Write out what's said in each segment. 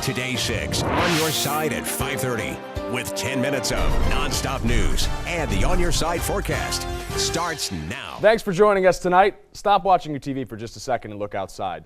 Today 6, On Your Side at 5:30. With 10 minutes of nonstop news and the On Your Side forecast starts now. Thanks for joining us tonight. Stop watching your TV for just a second and look outside.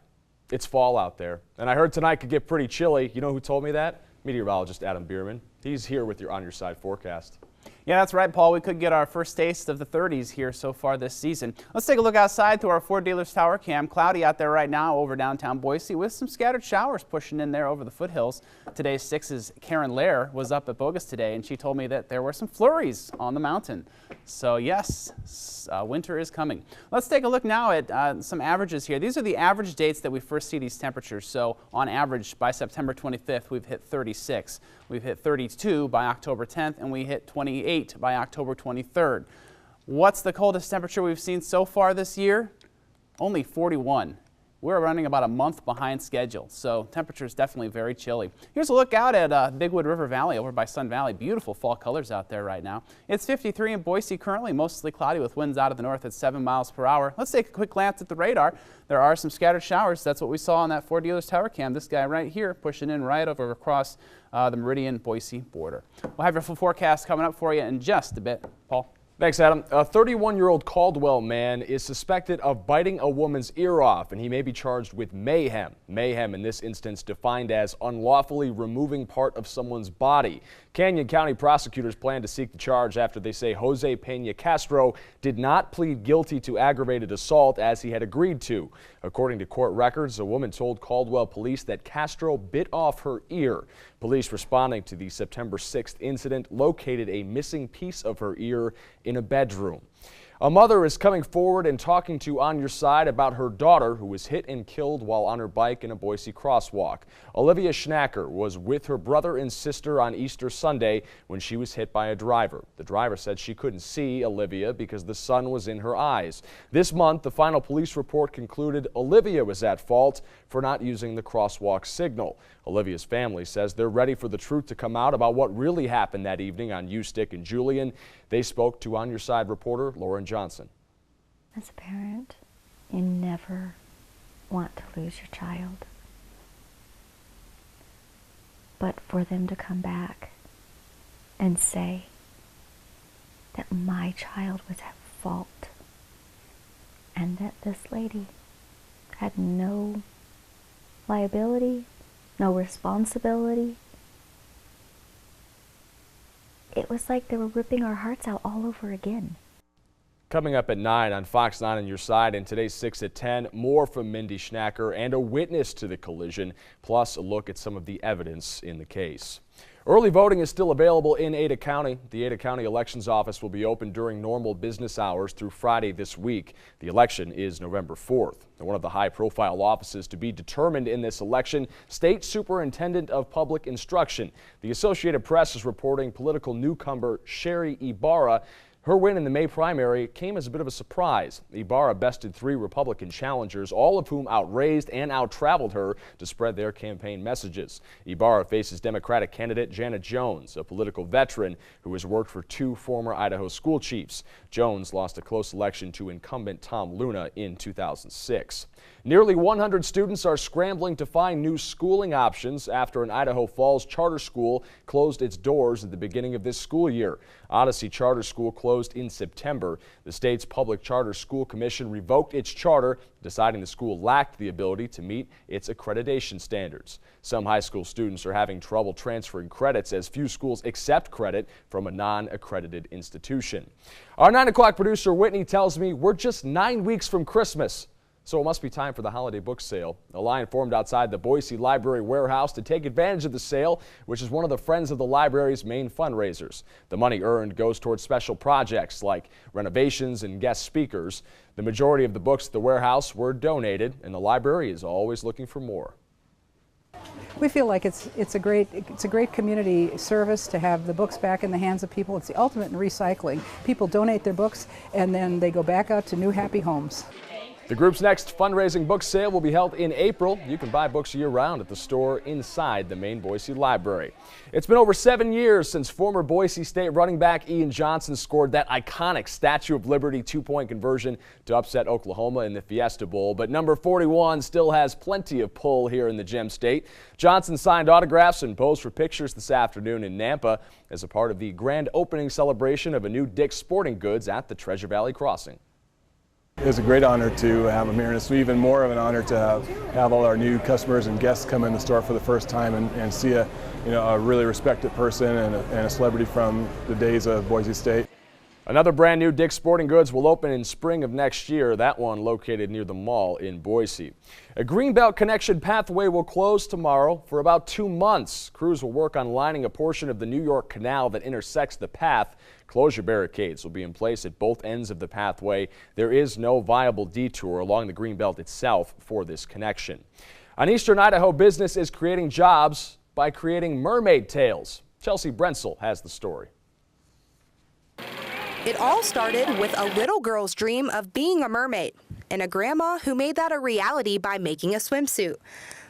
It's fall out there, and I heard tonight could get pretty chilly. You know who told me that? Meteorologist Adam Bierman. He's here with your On Your Side forecast. Yeah, that's right, Paul. We could get our first taste of the 30s here so far this season. Let's take a look outside through our Ford Dealers Tower cam. Cloudy out there right now over downtown Boise with some scattered showers pushing in there over the foothills. Today's 6's Karen Lair was up at Bogus today, and she told me that there were some flurries on the mountain. So yes, winter is coming. Let's take a look now at some averages here. These are the average dates that we first see these temperatures. So on average, by September 25th, we've hit 36. We've hit 32 by October 10th, and we hit 28 by October 23rd. What's the coldest temperature we've seen so far this year? Only 41. We're running about a month behind schedule, so temperature is definitely very chilly. Here's a look out at Bigwood River Valley over by Sun Valley. Beautiful fall colors out there right now. It's 53 in Boise currently, mostly cloudy with winds out of the north at 7 miles per hour. Let's take a quick glance at the radar. There are some scattered showers. That's what we saw on that Ford Dealers Tower cam. This guy right here pushing in right over across the Meridian-Boise border. We'll have your full forecast coming up for you in just a bit. Paul? Thanks, Adam. A 31-year-old Caldwell man is suspected of biting a woman's ear off, and he may be charged with mayhem. Mayhem in this instance defined as unlawfully removing part of someone's body. Canyon County prosecutors plan to seek the charge after they say Jose Pena Castro did not plead guilty to aggravated assault as he had agreed to. According to court records, a woman told Caldwell police that Castro bit off her ear. Police responding to the September 6th incident located a missing piece of her ear in a bedroom. A mother is coming forward and talking to On Your Side about her daughter who was hit and killed while on her bike in a Boise crosswalk. Olivia Schnacker was with her brother and sister on Easter Sunday when she was hit by a driver. The driver said she couldn't see Olivia because the sun was in her eyes. This month, the final police report concluded Olivia was at fault for not using the crosswalk signal. Olivia's family says they're ready for the truth to come out about what really happened that evening on Eustick and Julian. They spoke to On Your Side reporter Lauren Johnson. As a parent, you never want to lose your child. But for them to come back and say that my child was at fault and that this lady had no liability, no responsibility. It was like they were ripping our hearts out all over again. Coming up at 9 on Fox 9 On Your Side, and today's 6 at 10, more from Mindy Schnacker and a witness to the collision, plus a look at some of the evidence in the case. Early voting is still available in Ada County. The Ada County Elections Office will be open during normal business hours through Friday this week. The election is November 4th. And one of the high-profile offices to be determined in this election, State Superintendent of Public Instruction. The Associated Press is reporting political newcomer Sherry Ibarra. Her win in the May primary came as a bit of a surprise. Ibarra bested 3 Republican challengers, all of whom outraised and out-traveled her to spread their campaign messages. Ibarra faces Democratic candidate Janet Jones, a political veteran who has worked for 2 former Idaho school chiefs. Jones lost a close election to incumbent Tom Luna in 2006. Nearly 100 students are scrambling to find new schooling options after an Idaho Falls charter school closed its doors at the beginning of this school year. Odyssey Charter School closed in September. The state's Public Charter School Commission revoked its charter, deciding the school lacked the ability to meet its accreditation standards. Some high school students are having trouble transferring credits as few schools accept credit from a non-accredited institution. Our 9 o'clock producer Whitney tells me we're just 9 weeks from Christmas. So it must be time for the holiday book sale. A line formed outside the Boise Library warehouse to take advantage of the sale, which is one of the Friends of the Library's main fundraisers. The money earned goes towards special projects like renovations and guest speakers. The majority of the books at the warehouse were donated, and the library is always looking for more. We feel like it's a great community service to have the books back in the hands of people. It's the ultimate in recycling. People donate their books and then they go back out to new happy homes. The group's next fundraising book sale will be held in April. You can buy books year-round at the store inside the main Boise Library. It's been over 7 years since former Boise State running back Ian Johnson scored that iconic Statue of Liberty two-point conversion to upset Oklahoma in the Fiesta Bowl. But number 41 still has plenty of pull here in the Gem State. Johnson signed autographs and posed for pictures this afternoon in Nampa as a part of the grand opening celebration of a new Dick's Sporting Goods at the Treasure Valley Crossing. It was a great honor to have him here, and it's even more of an honor to have all our new customers and guests come in the store for the first time and see a really respected person and a celebrity from the days of Boise State. Another brand new Dick's Sporting Goods will open in spring of next year, that one located near the mall in Boise. A Greenbelt Connection pathway will close tomorrow for about 2 months. Crews will work on lining a portion of the New York Canal that intersects the path. Closure barricades will be in place at both ends of the pathway. There is no viable detour along the Greenbelt itself for this connection. An Eastern Idaho business is creating jobs by creating mermaid tails. Chelsea Brentzel has the story. It all started with a little girl's dream of being a mermaid and a grandma who made that a reality by making a swimsuit.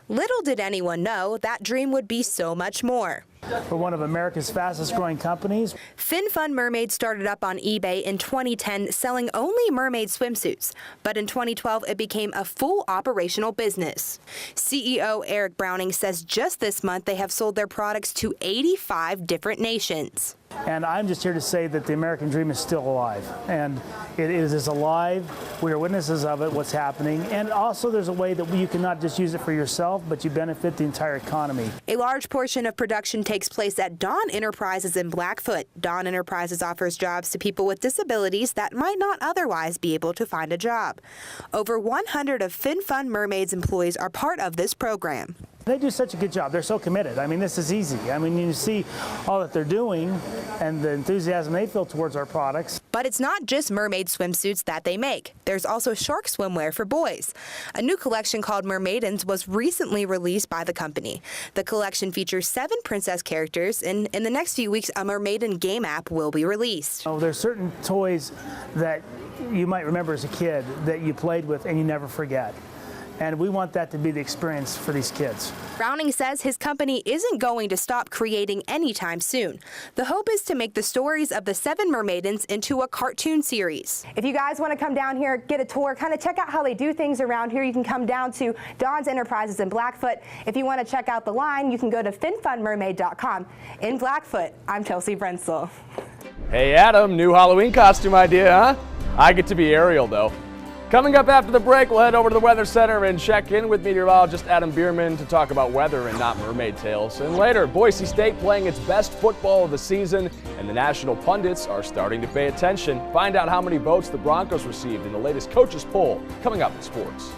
Little did anyone know that dream would be so much more. We're one of America's fastest growing companies. FinFun Mermaid started up on eBay in 2010 selling only mermaid swimsuits, but in 2012 it became a full operational business. CEO Eric Browning says just this month they have sold their products to 85 different nations. And I'm just here to say that the American dream is still alive, and it is alive. We are witnesses of it, what's happening, and also there's a way that you can not just use it for yourself, but you benefit the entire economy. A large portion of production takes place at Dawn Enterprises in Blackfoot. Dawn Enterprises offers jobs to people with disabilities that might not otherwise be able to find a job. Over 100 of FinFun Mermaid's employees are part of this program. They do such a good job. They're so committed. I mean, this is easy. I mean, you see all that they're doing and the enthusiasm they feel towards our products. But it's not just mermaid swimsuits that they make. There's also shark swimwear for boys. A new collection called Mermaidens was recently released by the company. The collection features 7 princess characters, and in the next few weeks, a Mermaiden game app will be released. Oh, there's certain toys that you might remember as a kid that you played with and you never forget. And we want that to be the experience for these kids. Browning says his company isn't going to stop creating anytime soon. The hope is to make the stories of the 7 Mermaidens into a cartoon series. If you guys want to come down here, get a tour, kind of check out how they do things around here, you can come down to Dawn's Enterprises in Blackfoot. If you want to check out the line, you can go to finfunmermaid.com. In Blackfoot, I'm Chelsea Brentzel. Hey Adam, new Halloween costume idea, huh? I get to be Ariel though. Coming up after the break, we'll head over to the Weather Center and check in with meteorologist Adam Bierman to talk about weather and not mermaid tails. And later, Boise State playing its best football of the season, and the national pundits are starting to pay attention. Find out how many votes the Broncos received in the latest coaches poll, coming up in sports.